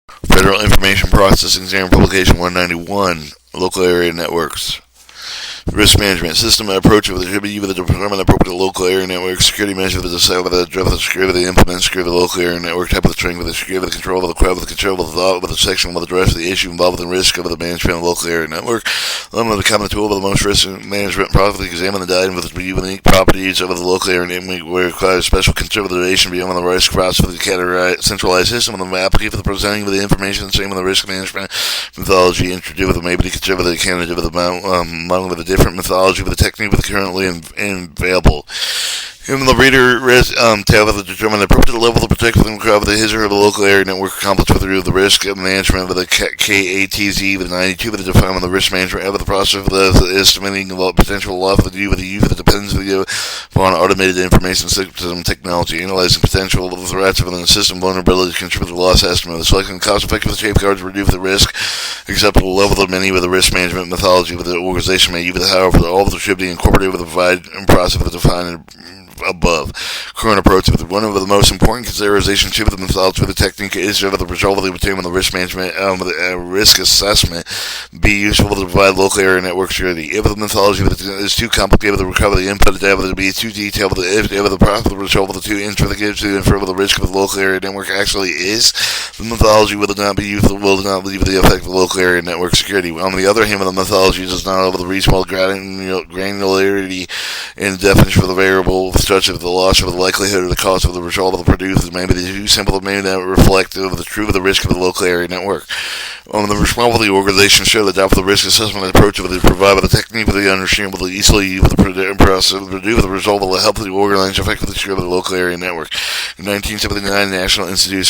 Federal Information Processing Exam Publication 191, Local Area Networks. Risk management system approach of the attribute of the department appropriate to local area network security measure of the decide of the drive of the security of the implement security of the local area network type of the string with the security of the control of the crowd with the control of the thought with the section with the rest of the issue involved with the risk of the management of the local area network. Limit of the common tool of the most risk management properly examine the data with the unique properties of the local area network where requires special consideration beyond the risk process of the centralized system of the applicant for the presenting of the information and same with the risk management methodology introduced with the maybe consider the candidate with the among with the different mythology with the technique with the currently available. Even the reader tab of the determine the appropriate level of protect within the his or her local area network accomplished with the risk management with the KATZ with 92 with the define the risk management of the process of the estimating the potential loss of the U with the U that depends upon automated information system technology, analyzing potential threats within the system vulnerability to contribute to the loss estimate, the selecting cost-effective safeguards to reduce the risk, acceptable level of many with the risk management methodology with the organization may use with however all of the should be incorporated with the provide process of the defined above. Current approach with one of the most important considerations to the methodology of the technique is of the result of the obtainment of the risk management risk assessment be useful to provide local area network security. If the methodology is too complicated to recover the input data to be too detailed, if the process of the result of the two intricacies to infer the risk of the local area network actually is, the methodology will not be useful, will not leave the effect of the local area network security. On the other hand, the methodology does not have the reasonable granularity in the definition for the variable such as the loss or the likelihood or the cost of the result of the produced may be too simple, may not reflect of the truth of the risk of the local area network. The responsibility organization should adopt the risk assessment approach of the provide with the technique of the understandable easily with the process of the result will help the organization effectively secure the local area network. In 1979, National Institute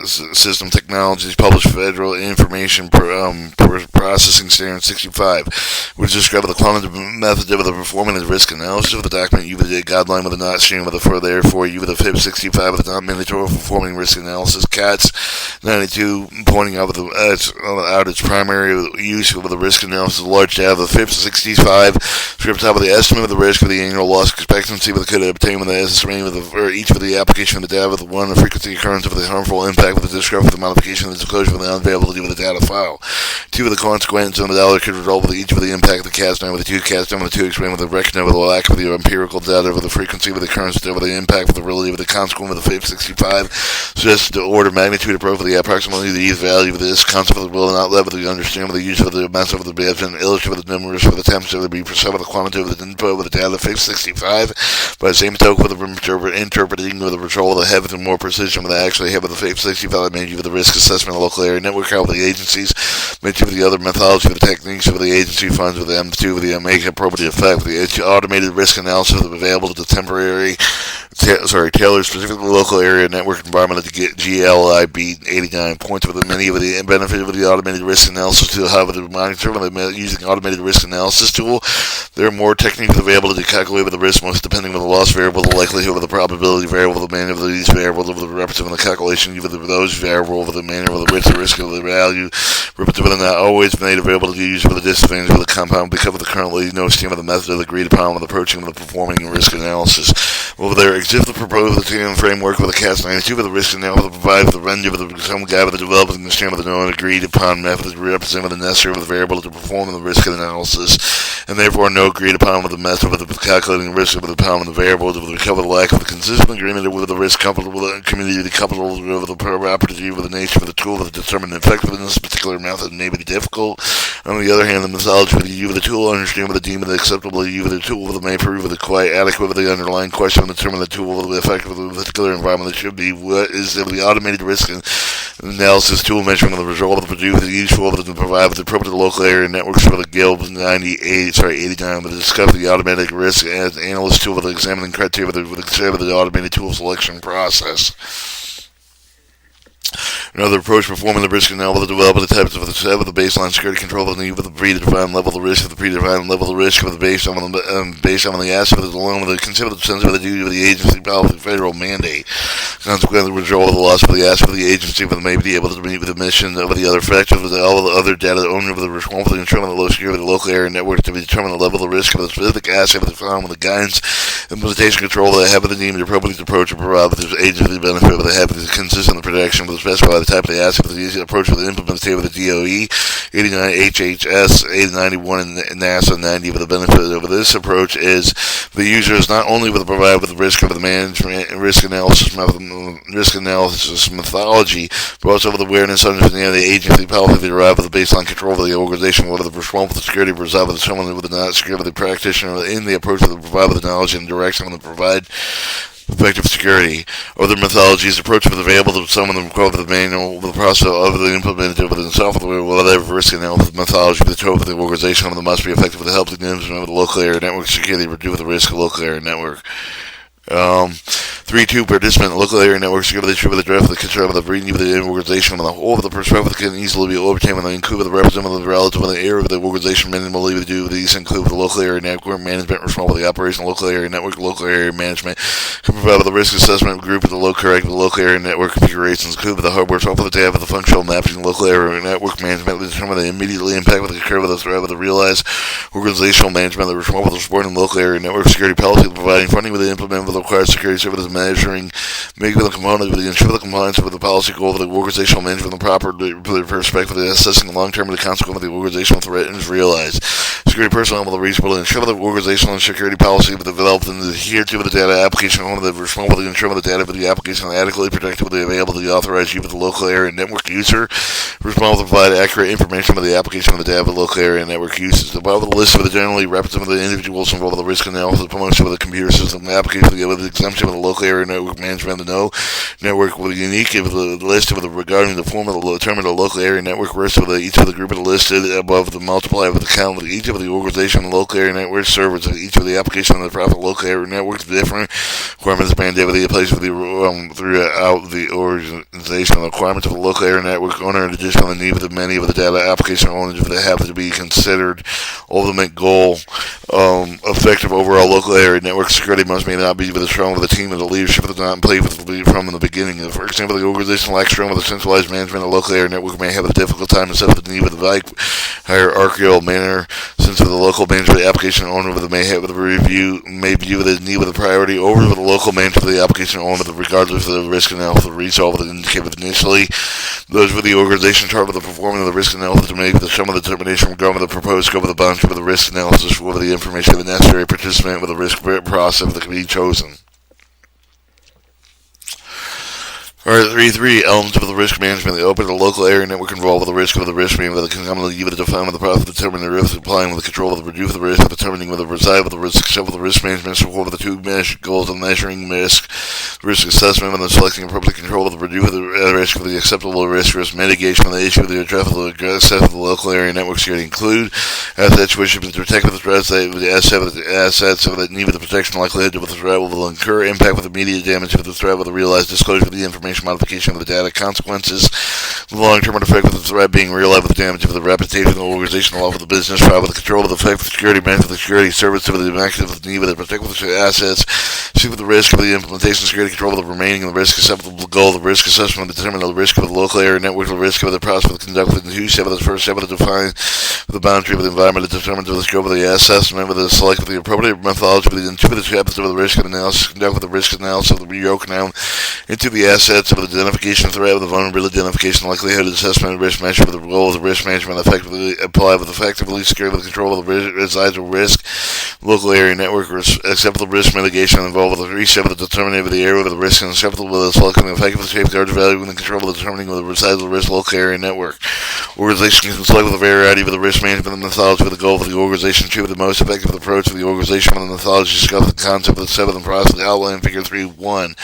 System Technologies published Federal Information Processing Standard 65, which described the quantitative method of the performing the risk analysis of the document. You with the guideline with the not sharing with the for therefore you with the Fips 65 with the not mandatory performing risk analysis. CATS 92 pointing out its primary use of the risk analysis of large data. The Fips 65 script top of the estimate of the risk of the annual loss expectancy with the could obtain with the estimate for each of the application of the data with the one the frequency occurrence of the harmful impact with the discrepancy with the modification of the disclosure with the unavailability of the data file. Two of the consequences of the dollar could result with each of the impact of the CATS 9 with the two CATS 9 with the two explain with the reckon with the lack of the empirical data with the frequency with the occurrence with the impact with the relative with the consequence with the Fips 65 suggests the order magnitude approach for the approximately the value of this concept of the will not level the understand with the use of the mass of the beds and illustrate with the numbers for the temps to be perceived with the quantity of the input with the data Fips 65 by the same token with the interpreting with the control of the head with more precision with the actually have with the Fips 65 made you with the risk assessment of the local area network how the agencies made you with the other methodology of the techniques of the agency funds with the M2 with the make appropriate effect with the automated risk analysis available to the temporary tailored specifically local area network environment to get GLIB 89 points with the many of the benefit of the automated risk analysis to have the monitor using automated risk analysis tool. There are more techniques available to calculate with the risk most depending on the loss variable, the likelihood of the probability variable, the manual of these variables of the representative the calculation of those variable of the manual of the risk of the value representative not always made available to use for the disadvantage of the compound because of the currently no scheme of the method of the agreed upon with approaching the performing risk analysis. Well, there exists the proposed framework with the CAS 92 for the risk analysis to provide for the render of the some guide with the developing the scheme of the known agreed upon method to represent the necessary with the variable to perform the risk analysis, and therefore no agreed upon with the method of the calculating the risk of the pound of the variable to recover the lack of the consistent agreement with the risk coupled with the community coupled with the property with the nature of the tool to determine the effectiveness of a particular method may be difficult. On the other hand, the methodology with the use of the tool understand with the deem the acceptable use of the tool with the may prove with the quite adequate with the underlying question and determine the tool will be effective with a particular environment that should be what is the automated risk analysis tool measuring the result of the produce useful to provide with the appropriate local area networks for the GILB 89 with the discuss the automatic risk as analyst tool with the examining criteria with the automated tool selection process. Another approach performing the risk analysis to develop the types of the baseline security control of the need with the predefined level of the risk of the predefined level of the risk of the based on the asset of the along with the consider the sensitive of the duty of the agency policy federal mandate. Consequently, withdrawal of the loss of the asset of the agency may be able to meet with the mission of the other factors with all the other data owner of the responsible to determine the low security local area network to determine the level of risk of the specific asset of the farm with the guidance, implementation, control of the habit of the deemed appropriate approach to provide with the agency the benefit of the habit is consistent with the protection with the specified the type of the asset with the easy approach with the implementation of the DOE 89 HHS 891 and NASA 90 with the benefit of this approach is the user is not only with the provide with the risk of the management and risk analysis methodology, but also with awareness understanding of the agency policy derived with the baseline control of the organization, whether the responsible for security reside with someone with the not security practitioner in the approach of the provide with the knowledge and direction of the provide effective security. Other methodologies approach with available to someone to quote the manual with the process of the implemented within the software, whatever risk analysis methodology with the total of the organization must be effective with the help of the management of the local area network security reduce the risk of local area network. 3.2 participant local area network security with the draft of the control of the breeding of the organization and the whole of the perspective can easily be obtained when they include the representative relative of the area of the organization minimally to do these include the local area network management responsible for the operation local area network local area management can provide with the risk assessment group of the local area network configurations include the hardware software the tab of the functional mapping local area network management to determine the immediately impact with the curve of the threat with the realized organizational management the responsible for supporting local area network security policy providing funding with the implement of the required security services measuring making the component with the ensure the compliance with the policy goal of the organizational management the proper perspective of the assessing the long term of the consequence of the organizational threat is realized. Security personnel will reasonable ensure the organizational and security policy with the developed and adhere to the data application on the responsible to ensure the data for the application adequately protected with the available to the authorized use of the local area network user responsible to provide accurate information about the application of the data of the local area network uses. Above the list of the generally representative of the individuals involved with the risk analysis promotion of the computer system the application with the exemption of the local area network management the no network with unique of the list of the regarding the form of the term of the local area network risk of the each of the group of the listed above the multiply with the count of each of the organization and local area network servers of each of the application of the profit local area networks different requirements mandated with the place of the throughout the organization the requirements of the local area network owner in addition to the need of the many of the data application owners that have to be considered ultimate goal effective overall local area network security must may not be with the strong with the team of the leadership of the not play with from the beginning. For example, the organization lacks strong with the centralized management of the local area network may have a difficult time to set up the need with the hierarchical manner since the local management application owner with the may have the review may view the need with the priority over the local management of the application owner regardless of the risk analysis the resolve of the indicated initially. Those with the organization chart with the performance of the risk analysis to make the sum of the determination regarding the proposed scope of the boundary with the risk analysis with the information of the necessary participant with the risk process that can be chosen. Alright, 3.3 elements of the risk management. They open the local area network involved with the risk of the risk management that can come to the define with the process of determining the risk, applying with the control of the reduce the risk, determining whether reside with the risk, except with the risk management, support of the two goals of measuring risk assessment, and then selecting appropriate control of the reduce the risk of the acceptable risk mitigation of the issue of the address of the local area network security include assets which should be protected with the threats that the assets of the need of the protection likelihood with the threat will incur impact with immediate damage of the threat with the realized disclosure of the information modification of the data consequences, the long-term effect of the threat being realized with the damage of the reputation of the organization along with the business file with the control of the effect of the security benefit of the security service to the maximum of the need with the protect with the assets, see with the risk of the implementation security control of the remaining of the risk acceptable goal, the risk assessment to determine the risk of the local area network, the risk of the process of the conduct within the two step of the first step of the define the boundary of the environment to determine the scope of the assessment with the select with the appropriate methodology within two of the steps of the risk analysis conduct with the risk analysis of the broken down into the assets of the identification of threat with the vulnerability identification likelihood assessment of risk measure with the role of the risk management effectively apply with effectively secure with the control of the residual risk local area network acceptable risk mitigation involved with the reset of the determining of the area of the risk and acceptable with the selecting effective safeguards value and the control of the determining of the residual risk local area network. Organization can select with a variety of the risk management and methodology with the goal of the organization to the most effective approach of the organization with the methodology scope the concept of the seventh process the outline figure 3.1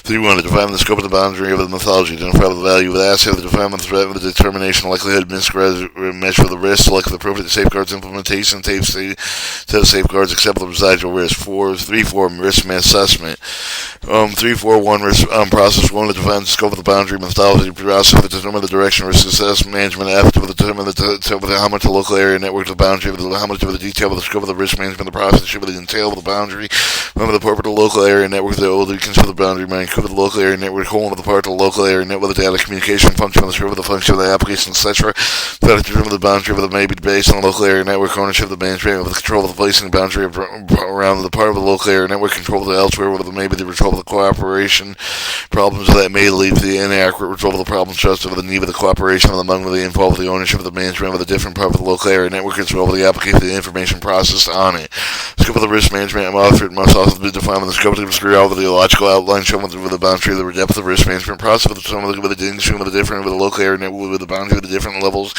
to define the scope of the boundary of the methodology, identify the value of the asset, the definement, the threat, the determination, likelihood, measure the risk, select the appropriate safeguards, implementation, set of safeguards, acceptable residual risk. 3.4 risk assessment. 3.4.1 risk process 1 to define the scope of the boundary methodology process to determine the direction risk assessment management F to determine how much the local area network, the boundary, how much of the detail of the scope of the risk management, the process should be entail of the boundary. Remember the purport of the local area network, the older you consider the boundary might cover the local area network, whole of the part of the local area network, the data communication function of the scope of the function of the application, etc. That determine the boundary of the may be based on the local area network, ownership of the management, of the control of the placing the boundary around the part of the local area network, control of the elsewhere, whether may be the control of the cooperation problems that may lead to the inaccurate resolve of the problems just over the need of the cooperation of the among the involved with the ownership of the management of the different part of the local area network as well as the application of the information processed on it. Scope of the risk management must also be defined with the scope of the logical outline shown with the boundary of the depth of the risk management process with the distinction with the different with the local area network with the boundary with the different levels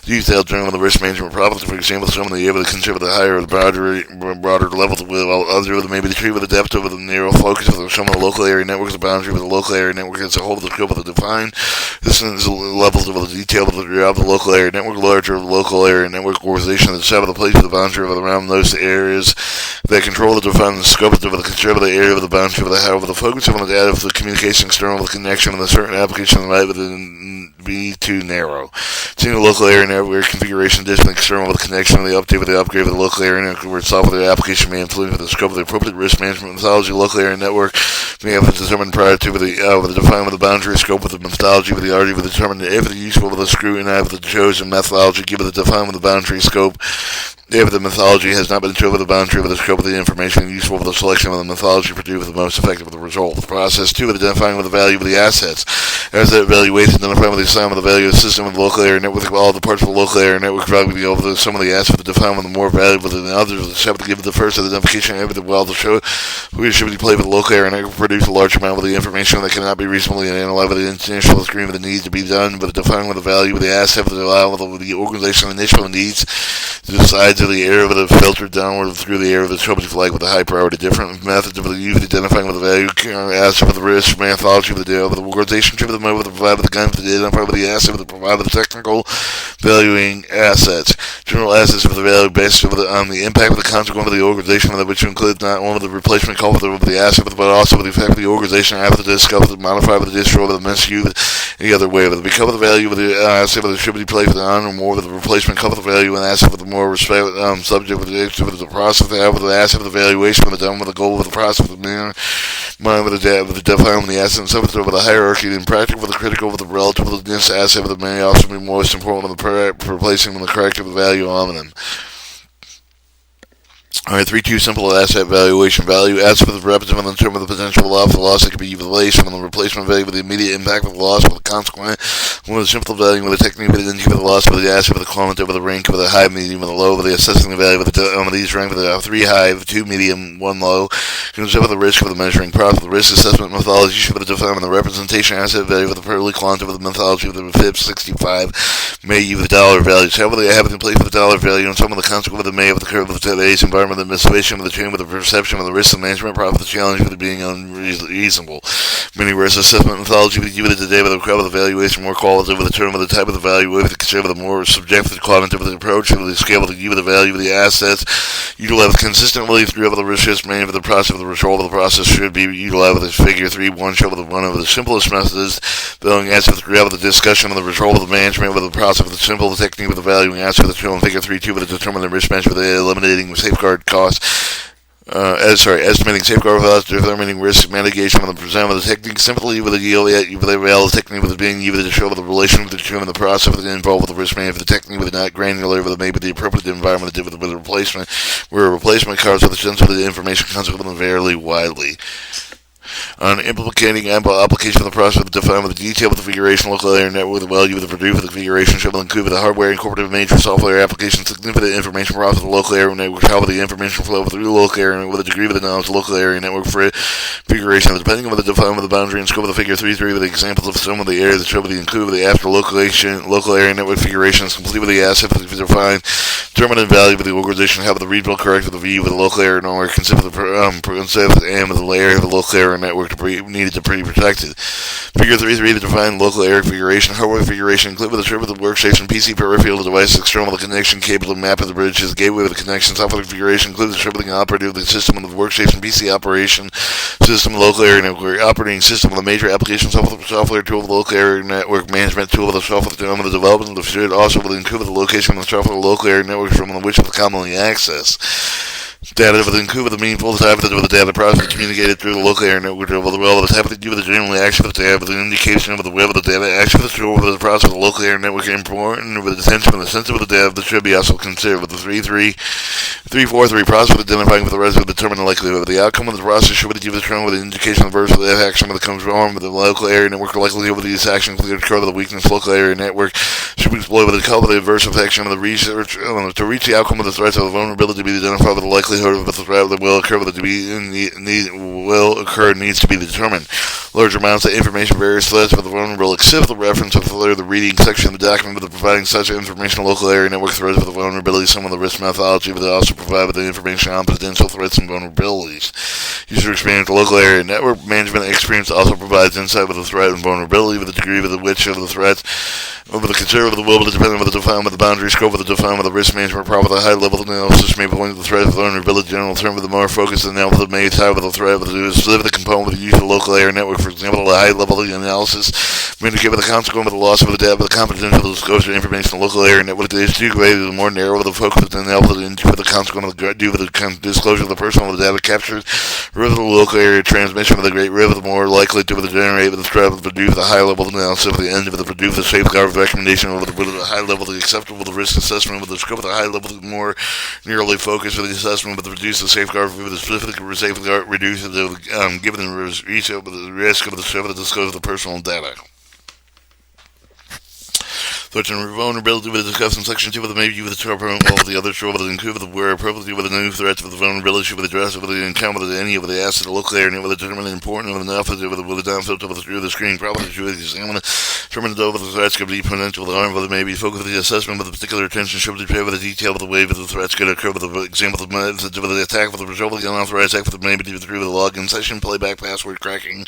detailed during the risk management process. For example, some of the able to consider the higher or the broader levels with other with maybe the tree with the depth of the narrow focus of some of the local area networks, the boundary with the local area network as a whole, the scope of the defined distance levels of the detail of the local area network, larger local area network organization of the set of the place of the boundary of around those areas that control the defined scope of the control of the area of the boundary of the how of the focus of the data of the communication external with the connection of the certain application right within be too narrow. Seeing the local area network configuration addition external with the connection of the update with the upgrade of the local area network where software the application may influence with the scope of the appropriate risk management methodology. Local area network may have to determine prior to with the define with the boundary scope with the methodology with the already with determine if the useful with the scrutiny with the chosen methodology give it the define with the boundary scope. If the methodology has not been chosen with the boundary of the scope of the information useful for the selection of the methodology produced with the most effective with the result. The process 2 with identifying with the value of the assets. As the evaluation identifying with the sum of the value of the system with the local area network, all the parts of the local area network value over the sum of the assets with the define with the more valuable than the others. The step to give the first identification of the well to show who should be played with the local area network produce a large amount of the information that cannot be reasonably analyzed with the initial agreement that needs to be done, but defining with the value of the asset with the allow with the organization initial needs to the sides of the area with a filtered downward through the area of the subject flag with a high priority. Different methods of the use identifying with the value asset with the risk methodology with the organization with the mode with the provide with the gun with the identify with the asset with the provide with the technical valuing assets. General assets with the value based on the impact of the consequence of the organization which includes not only the replacement call with the asset but also with the effect of the organization after the discover the modify with the destroy with the misuse any other way with the become the value with the asset with the should be played with the on or more with the replacement cover the value and asset with the more respect subject with the process they have with the asset with the valuation with the done with the goal with the process with the manner mind with the define with the asset and subject with the hierarchy and practical with the critical with the relative with the dense asset with the may also be most important with the replacing with the corrective value on them. Alright, 3-2 simple asset valuation. Value asset with the representative in the term of the potential loss. The loss that can be utilized from the replacement value with the immediate impact of the loss with the consequent. With the simple value with the technique with the identity with the loss with the asset with the quantitative with the rank with the high, medium, with the low with the assessing the value with the these rank with the 3 high, 2 medium, 1 low. Consider with the risk with the measuring process, the risk assessment methodology should be defined the representation asset value with the purely quantitative with the methodology with the Fips 65 may use the dollar value. So how they have it in place with the dollar value and some of the consequence with the may of the curve of today's environment. The misdivision with the chain with the perception of the risk and management problem, the challenge with it being unreasonable. Many risk assessment methodology with you today with the crowd with the valuation more qualitative with the term of the type of the value with the consider the more subjective cognitive with the approach with the scale with the view of the value of the assets utilized consistently through the risk management with the process of the result of the process should be utilized with this figure 3-1 show with one of the simplest methods valuing assets with the discussion of the result of the management with the process of the simple technique with the valuing asset with the show figure 3-2 with the determine the risk management with the eliminating safeguard costs. Estimating safeguard without determining risk mitigation with the present with the technique simply with the yield with the available technique with it being used to show the relation with the term and the process with the involved with the risk management with the technique with the not granular with the maybe the appropriate environment with the replacement where a replacement covers with the sense of the information consequently vary widely. On implicating application of the process of define with the detail with the configuration local area network with the value with the produce with the configuration should include with the hardware incorporative major software application significant information process of the local area network how with the information flow through the local area with a degree of the knowledge of the local area network for configuration depending on the define with the boundary and scope of the figure 3-3 with the examples of some of the areas that show with the include with the after local area network configuration is complete with the asset with the defined determinant value with the organization have the regional correct with the view with the local area network consider the and with the layer of the local area area network needed to be protected. Figure 3.3, the defined local area configuration. Hardware configuration include with the strip of the workstation, PC peripheral device, external with the connection cable, the map of the bridge to the gateway with the connection. Software configuration include the strip of the operative of the system of the workstation, PC operation system, local area network, operating system of the major application software tool of the local area network management tool of the software tool of the development of the should also will include the location of the software local area network from which is commonly accessed. Data with include the meaningful type of the data process communicated through the local area network of the well, the type of the generally action of the data, with the indication of the web of the data, action of the tool with the process of the local area network important with the attention and the sense of the data that should be also considered with the 3.4.3 process of identifying with the rest of the determine the likelihood of the outcome of the process should be determined with the indication of the verse of the action that comes wrong with the local area network likelihood of these actions to occur with the weakness local area network should be exploited with the color of the adverse action of the research to reach the outcome of the threats of the vulnerability to be identified with the likelihood of the threat that will occur with it to be needs to be determined. Large amounts of information, various threats of the vulnerable, except the reference of the reading section of the document with providing such information local area network threats with the vulnerability, some of the risk methodology, but they also provide with the information on potential threats and vulnerabilities. User experience, the local area network management experience also provides insight with the threat and vulnerability with the degree with which of the threats over the consider of the will, but depending on the define with the boundary scope of the define with the risk management problem with a high level of analysis may point to the threat of the vulnerability general term with the more focused analysis may tie with the threat with the specific component with the use of the local area network. For example, a high level of analysis may indicate with the consequence of the loss of the data, but the confidential disclosure information in the local area network is too great, the more narrow with the focus of the analysis into the consequence of the due with the disclosure of the personal of the data captured, river the local area transmission with the great river, the more likely to generate with the threat of the due with the high level of analysis of the end of the due with the safeguard recommendation over the high level of the acceptable the risk assessment with the scope of the high level more nearly focused with the assessment with the reduce the safeguard with the specific safeguard reduce the given the reach of the risk of the disclosure of the personal data. Threats and vulnerability with the discussed in section 2 with the maybe with the term all of the other show with the include with the where appropriately with the new threats with the vulnerability should be addressed with the encounter with any of the asset the local area with the determined important of enough with the downfield with the through the screen probably should examine determine over the threats could be potential with the harm with the maybe focus with the assessment with the particular attention should be paid with the detail of the way with the threats could occur with the example of the attack with the result of the unauthorized act with the maybe through the login session playback password cracking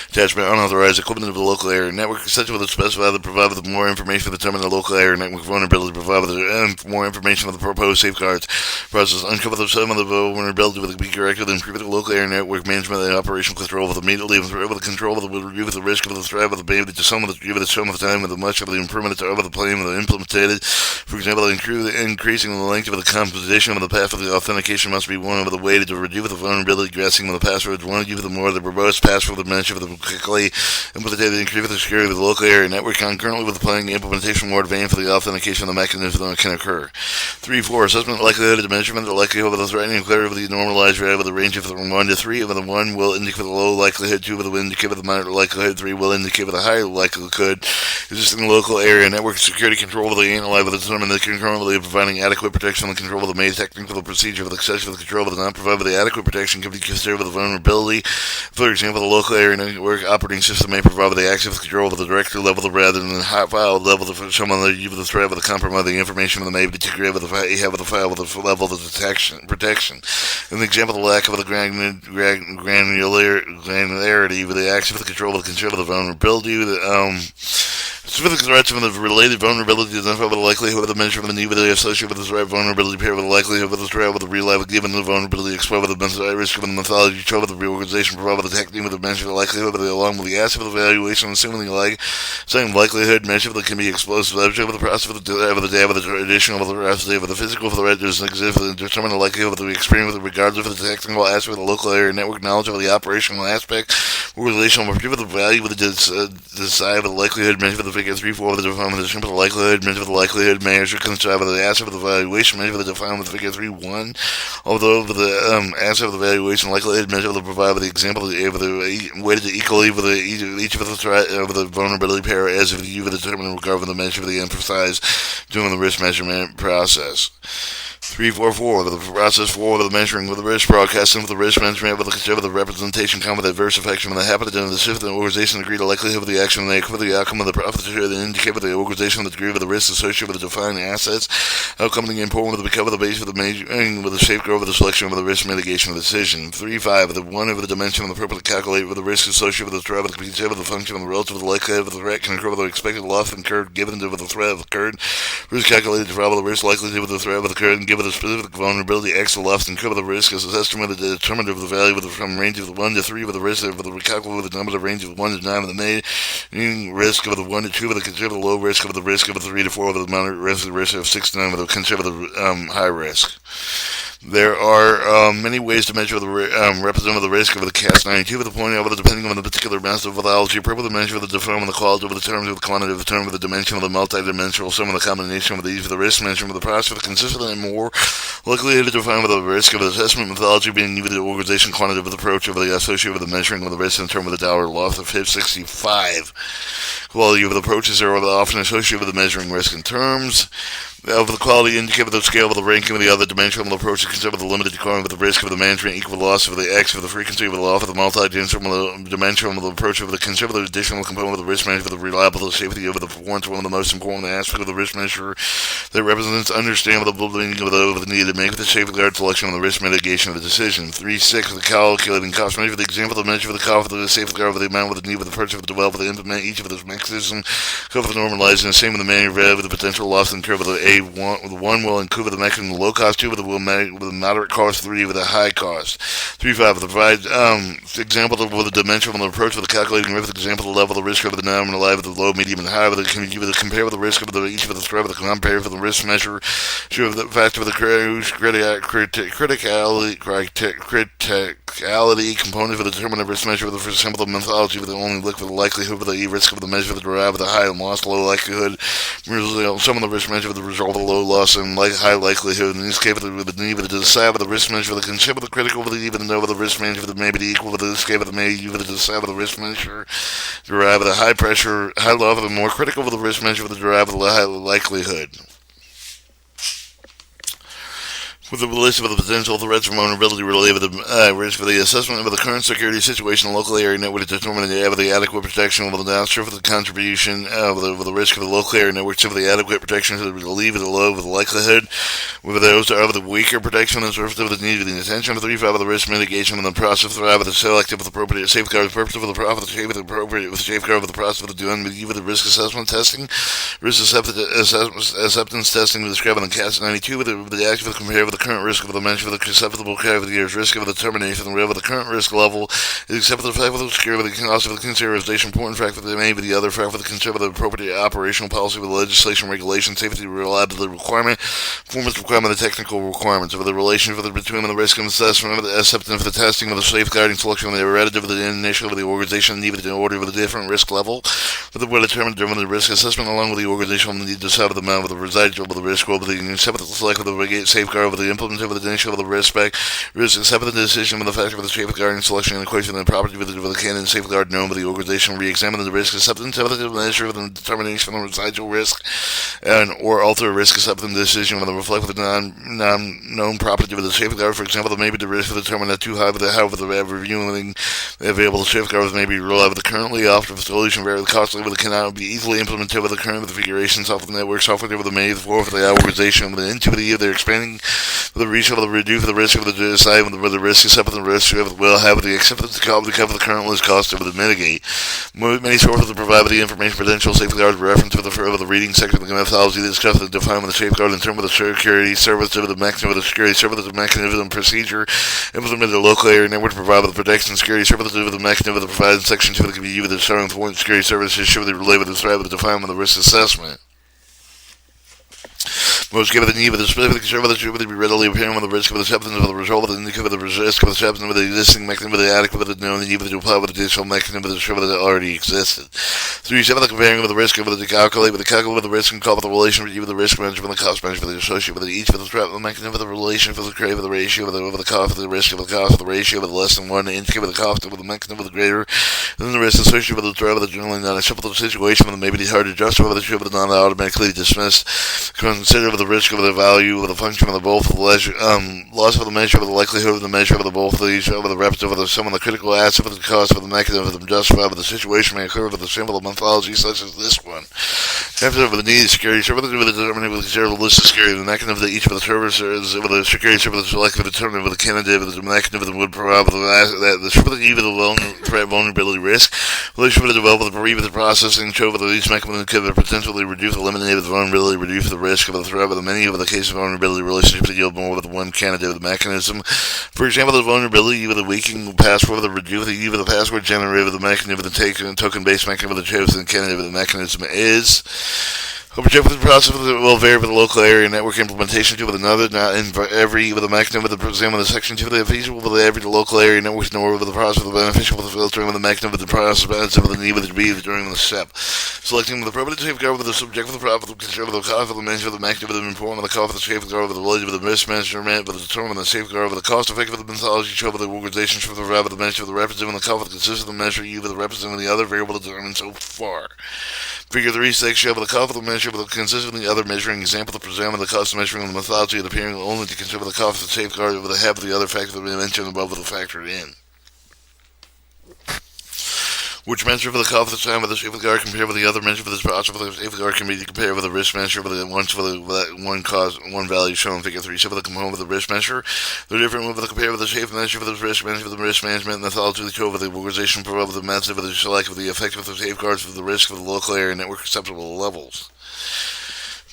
attachment unauthorized equipment of the local area network essentially with the specify that provide with more information for determine the local area network vulnerability provide with more information on the proposed safeguards process uncover some of the vulnerability with be corrected and improve the local area network management and operational control with immediately with the control with the review with the risk of the threat with the baby to some of the give it some of the time with the much of the improvement to over the plan with the implemented for example increasing the length of the composition of the path of the authentication must be one of the way to reduce the vulnerability grasping of the passwords one give the more the robust password the mention of the quickly implemented increase the security of the local area network concurrently with the planning implementation more advanced for the authentication of the mechanism that can occur. 3.4 assessment likelihood of measurement the likelihood of the threatening clarity of the normalized value with a range of 1 to 3 with the 1 will indicate the low likelihood 2 will indicate the moderate likelihood 3 will indicate the high likelihood existing local area network security control with the analyze with the determine the control of providing adequate protection and control of the main technical procedure with access to the control of the not provide with the adequate protection can be considered with the vulnerability. For example, the local area network operating system may provide with the active control of the directory level rather than the hot file level of someone that you with the threat with the compromise the information that may be integrated with the file you have with the file with the level of protection. An example, the lack of the granularity with the active control of the vulnerability with specific threats of the related vulnerability identified with the likelihood of the measure of the need with the associated with the threat vulnerability pair with the likelihood of the threat with the real life given the vulnerability exposed with the risk of the methodology show with the reorganization provide with the technique with the measure the likelihood of the along with the asset of the evaluation assuming the same likelihood measure that can be explosive with the process of the data with the additional with the rest of the physical threat doesn't exist and determine the likelihood of the experience with regards to the technical aspect of the local area network knowledge of the operational aspect or relational with the value with the decide with the likelihood measure with the figure 3.4 with the define with the simple likelihood measure with the likelihood measure coincide with the asset of the valuation measure with the define with the figure 3.1 although the asset of the valuation likelihood measure with the provide with the example of the weighted equally with each of the threat of the vulnerability pair as if you would determine regard with the measure of the emphasize during the risk measurement process. 344 with the process 4 with the measuring with the risk broadcasting with the risk management with the consider the representation come with adverse effects from the habit and the shift in the organization agree the likelihood of the action and the equity outcome of the profit to indicate with the organization the degree of the risk associated with the defined assets outcome the important with the cover the base with the measuring with the safeguard with the selection of the risk mitigation of the decision 3-5 with the one over the dimension of the purpose to calculate with the risk associated with the threat with the consider with the function of the relative with the likelihood of the threat can occur with the expected loss incurred given to with the threat of occurred risk calculated to travel the risk likelihood with the threat of occurred and given the specific vulnerability X the left and cover the risk as estimated the determinative of the value with the, from range of 1 to 3 with the risk of the recalculate with the number of range of 1 to 9 with the main risk of the 1 to 2 with the consider the low risk of the risk of the 3 to 4 with the moderate risk of 6 to 9 with the consider the high risk. There are many ways to measure the represent the risk of the Cas 92 with the point of depending on the particular methodology, appropriate to measure the deform the quality of the terms of the quantity of the term of the dimension of the multidimensional sum of the combination of these for the risk measurement of the process of the consistent and more likely to define with the risk of the assessment methodology being either the organization quantitative approach of the associated with the measuring of the risk in terms of the dollar loss of Fips 65. Quality of the approaches are often associated with the measuring risk in terms of the quality indicator of the scale of the ranking of the other dimensional approach to consider the limited decline of the risk of the management equal the loss of the X of the frequency of the loss of the multi-dimensional approach of the consider the additional component of the risk management of the reliable safety of the performance one of the most important aspects of the risk measure that represents understandable meaning of the need to make the safeguard selection of the risk mitigation of the decision. 3-6 the calculating cost measure the example of the measure of the cost of the safeguard of the amount with the need of the purchase of the develop to implement each of those mechanisms cover the normalizing the same with the manufacturer with the potential loss and curve of the one will include with the mechanism low cost, 2 with the with a moderate cost, 3 with a high cost. 3-5 provide example of the dimension of the approach of the calculating risk, example of the level of the risk of the nominal live with the low, medium, and high with the compare with the risk of the each of the threat with the compare for the risk measure, sure of the factor of the criticality component for the determinative risk measure with the for simple methodology with the only look for the likelihood of the risk of the measure of the derived with the high and loss, low likelihood, some of the risk measure with the result of the low loss and high likelihood. In this case, with the need to decide with the risk measure, the consider the critical with the even know with the risk measure, with the maybe the equal with the escape with the maybe with the decide with the risk measure, derive with the high pressure, high low with the more critical with the risk measure with the derive with the high likelihood. With the list of the potential threats or vulnerability related to the risk for the assessment of the current security situation in the local area network to determine the adequate protection of the downstream for the contribution of the risk of the local area network to the adequate protection to relieve the low with the likelihood with those are of the weaker protection and sort of the need of the attention of the 3-5 of the risk mitigation and the process of the selective with the appropriate safeguard the purpose of the profit the shape of the appropriate with the safeguard of the process of the doing with the risk assessment testing risk acceptance testing describing the Cas 92 with the active with compare with the current risk of the mention of the acceptable care of the year's risk of the termination of the current risk level is accepted the fact of the security of the cost of the consideration important fact that there may be the other fact for the consider of the appropriate operational policy with legislation regulation safety reliability requirement performance requirement the technical requirements of the relation for the between the risk and assessment of the acceptance for the testing of the safeguarding selection of the relative of the initial of the organization needed in order of the different risk level for the will determine the risk assessment along with the organizational need to decide the amount of the residual of the risk over the acceptance select of the safeguard over the implementation of the initial of the risk spec, risk accepted the decision with the factor of the safeguarding selection and equation and the property with the candidate safeguard known by the organization, re-examine the risk acceptance of the measure of the determination of the residual risk and or alter risk acceptance decision with the reflect with the non-known property with the safeguard. For example, maybe the risk of determined at too high with the how with the reviewing the available safeguards may be reliable with the currently offered solution very costly with the cannot be easily implemented with the current configuration software network software with the made for the organization with the intuitive they're expanding the reach of the reduce the risk of the decide with the risk acceptance the risk will have the acceptance to cover the current list cost of the mitigate. Many sources to provide the information potential safeguards reference to the reading section of the methodology that discuss the define the safeguard in terms of the security service to the mechanism of the security service the mechanism procedure implemented the local area network to provide the protection security service to the mechanism of the provided section 2 that can be used with the starting point security services should be related to the threat of the definement of the risk assessment. Most given the need of the specific service should be readily apparent with the risk of the acceptance of the result of the indicator of the risk of the acceptance of the existing mechanism of the adequate with the known need to apply with the additional mechanism of the service that already existed. 3-7 the comparing with the risk of the calculate with the calculate with the risk and call with the relation with the risk management the cost management the associated with each of the threat of the mechanism of the relation for the crave of the ratio of the cost of the risk of the cost of the ratio with less than 1 the indicator of the cost of the mechanism with the greater than the risk associated with the threat of the generally not acceptable situation with maybe hard to justify with the should not automatically dismissed consider with the risk of the value of the function of the both of the leisure, loss of the measure of the likelihood of the measure of the both of these over the relative of the sum of the critical asset of the cost of the mechanism justified, but the situation may occur with a simple methodology such as this one. After the need of security, server with the determining with the list of security, the mechanism that each of the services with the security server selected determined with the candidate with the mechanism would provide that the server that even the vulnerability risk, relationship with the developer, the processing, show whether these mechanisms could potentially reduce, eliminate the vulnerability, reduce the risk of the threat, but many of the cases of vulnerability relationships that yield more with one candidate with the mechanism. For example, the vulnerability, either the weakening password, the reduce, either the password generated with the mechanism with the token-based mechanism with the chosen candidate with the mechanism is. Object with the process will vary with the local area network implementation to with another, not in every with the mechanism with the examine the section to the feasible with every local area network nor with the process of the beneficial with the filtering with the mechanism with the process with the need with the be during the step. Selecting with the property safeguard with the subject with the profit with the control with the cost of the measure with the mechanism with the important with the cost of the safeguard with the related with the risk measurement with the determine the safeguard with the cost effective with the methodology show with the organization for the with the measure with the representative with the cost of the consistent measure you with the representative the other variable determined so far. Figure 3.6 show with the cost of the measure with the consistent the other measuring example to present with the cost of measuring the methodology of the appearing only to consider the cost of the safeguard with the half of the other factor that we mentioned above with the factored in. Which measure for the cost of the time of the safeguard compared with the other measure for this process for the safeguard can be compared with the risk measure with the ones for the one cause one value shown in figure 3. So for the component with the risk measure, they're different with the compare with the safe measure for the risk measure for the risk management methodology the code with the organization provide with the method with the select with the effect with the safeguards for the risk of the local area network acceptable levels.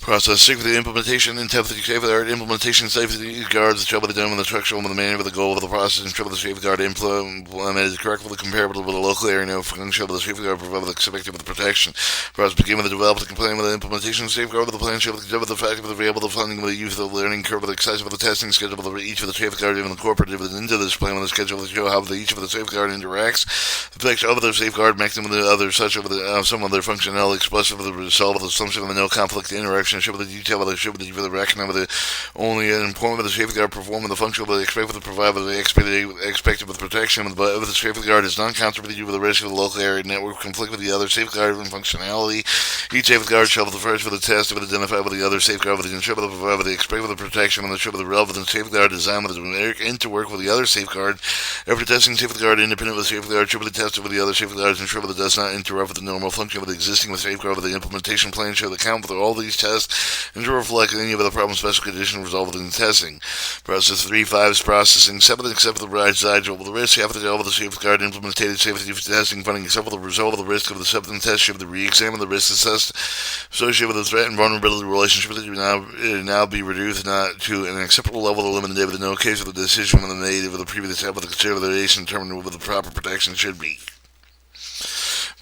Process 6 the implementation and safeguard implementation safety guards the trouble the done with the structural with the manual with the goal of the process and trouble the safeguard implemented correctly comparable with the local area no function of the safeguard provide with the expected with the protection. Process begin with the develop the complaint with the implementation safeguard with the plan show with the fact with the variable the funding with the use of the learning curve with the size of the testing schedule with each of the safeguard even the corporate into this plan with the schedule to show how each of the safeguard interacts affects over the safeguard mechanism with the other such over the some of their functionality expressive with the result of the assumption of the no conflict interaction show with the detail of the show with the reckoning with the only important with the safeguard performing the function of the expect with the provide with the expected with protection but if the safeguard is non-counter with the risk of the local area network conflict with the other safeguard and functionality. Each safeguard shall be the first for the test with identify with the other safeguard with the ensure with the provide with the expect with the protection and the show with the relevant safeguard design with the numeric interwork with the other safeguard. After testing safeguard independent with the safeguard should be tested with the other safeguards ensure that it does not interrupt with the normal function of the existing with safeguard with the implementation plan show the count with all these tests and to reflect any of the problem special condition resolved in testing. Process 3.5 is processing 7 except for the right side with the risk half of the job of the safeguard implemented safety testing funding except for the result of the risk of the substance test should the re-examine the risk assessed associated with the threat and vulnerability relationship that now be reduced not to an acceptable level eliminated with no case of the decision when the made with the previous step with the consideration determined what the proper protection should be.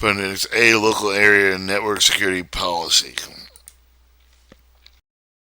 But it's a local area network security policy.